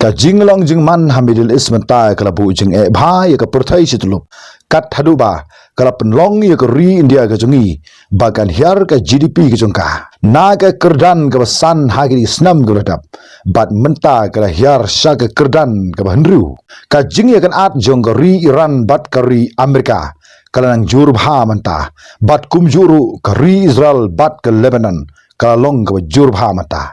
ka jinglong jingman ha Middle East mentai kala bu jing bha ya ka perthai situlup kat hadu ba kala penlong ya ka ri India ka jungi bagan hiar ka GDP ka jongka na ka kerdan ka basan ha ki snam ka ladap bat menta kala hiar sha ka kerdan ka handru ka jing ya kan at jong ka ri Iran bat ka ri Amerika kala nang jur bha menta bat kum juru ka ri Israel bat ka Lebanon kala long ka jur bha mata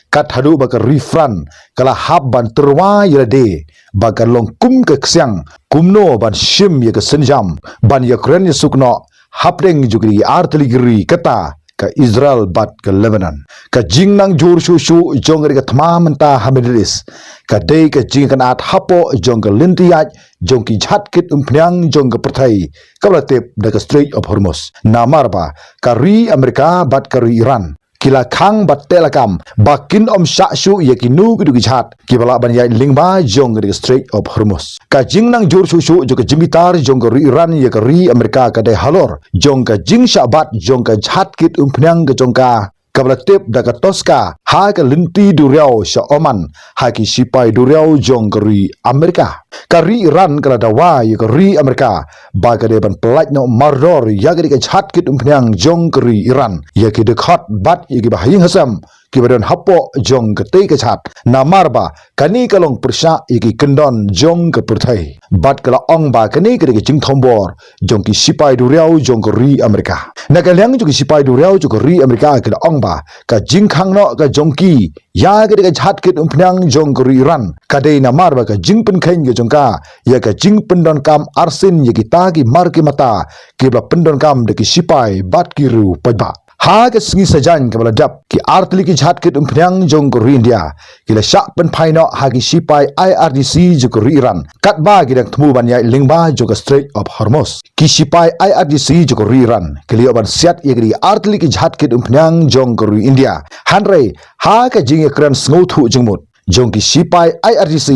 kat hadu ba ka ri Fran kala hab ban terwa yade ba ka long kum ka ksyang kumno ban shim ya ka senjam ban Ukraine sukno hapdeng jugri artillery kata ka Israel bat ka Lebanon ka jingnang jur shu jongri ka thma menta hamidris ka dei ka jing kan at hapo jong ka lintiyat jong ki jhatkit umpnyang jong ka perthai kabla tep da ka Strait of Hormuz namarba ka ri Amerika bat ka ri Iran kila khang bat telakam bakin sha shu yakinu ki jhat ki bala ban yai lingba jong ka Strait of Hormuz ka jingnang jur shu jo ka jimitar jong ka ri Iran ya ka ri Amerika ka dei halor jong ka jing sha bat jong ka jhatkit umpnyang ka jong ka kabla tip daga toska ha ka linti duriau sha Oman ha ki sipai duriau jong kari Amerika kari Iran kala dawa ya kari Amerika ba ka de ban pelaj no mardor ya ka chat kit umpnyang jong kari Iran ya ki dekat bat ya ki bahing hasam ki badan hapo jong ka te ka chat na marba kani kalong persha ya ki kendon jong ka perthai bat kala ong ba kani ka jing thombor jong ki sipai duriau jong kari Amerika na ka lyang jo ki sipai duriau jo kari Amerika ka ong ba ka jingkhang no ka jongki ya ka jhat kit umpnyang jong kari Iran ka dei na marba ka jingpen khain ge jongka ya ka jingpen don kam arsin ya ki ta ki mar ki mata ki bla pendon kam de ki sipai bat ki ru pajba ha ka singi sajan ka bala dap ki artli ki jhat kit umpnyang jong kari India ki la sha pen phaino ha ki sipai IRGC jo kari Iran kat ba ki dak thmu ban ya lingba jo ka Strait of Hormuz ki sipai IRGC jo kari Iran ki li ban siat ye ki artli ki jhat kit umpnyang jong kari India hanre ha ka jing ekran sngo thu jingmut jong ki sipai IRGC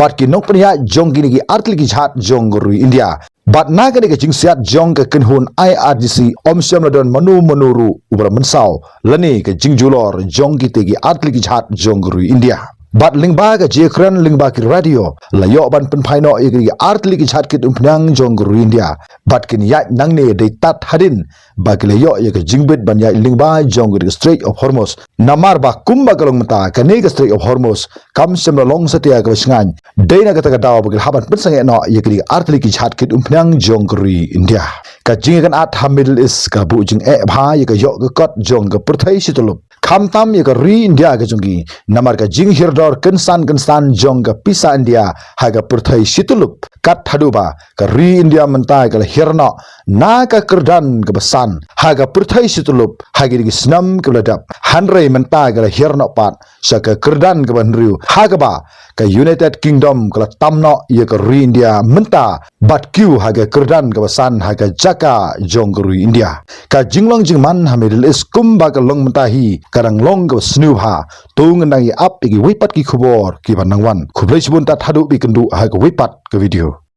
bat ki nok pnya jong ki artli ki jhat jong kari India bat na ka jing siat jong ka kenhun IRGC omsyam ladon manuru ubra mensau lani ka jing julor jong ki tegi artli ki jhat jong kari India bat lingba ka jekran lingba ki radio layo ban pen phaino igi artli ki jhat kit umpnyang jong kari India bat kin ya nangne de tat hadin ba ki layo ye ka jingbet ban ya lingba jong ki Strait of Hormuz namar ba kumba kalong mata ka ne ka Strait of Hormuz kam sem long satia ka singan deina ka ta daw ba haban pen sange no ye ki artli ki jhat kit umpnyang jong kari India ka jing kan at ha Middle East ka bu jing bha ye ka yo ka kot jong ka perthai situlup kham tam ye ka ri India ka jongki namar ka jing hirdor kensan jong ka pisa India ha ka perthai situlup kat haduba ka ri India mentai ka hirno na ka kerdan ka besan ha ka perthai situlup ha ki snam ka ladap hanrei mentai ka hirno pat sa ka kerdan ka banriu ha ka ba ka United Kingdom ka tamno ye ka ri India menta bat kyu ha ka kerdan ka besan ha ka jaka jong ka ri India ka jinglong jingman ha Middle East kumba ka long mentahi karang long ka snu ha tung nang i up igi wipat ki khubor ki banangwan khublai sibun tat hadu bi kendu ha ka wipat ka video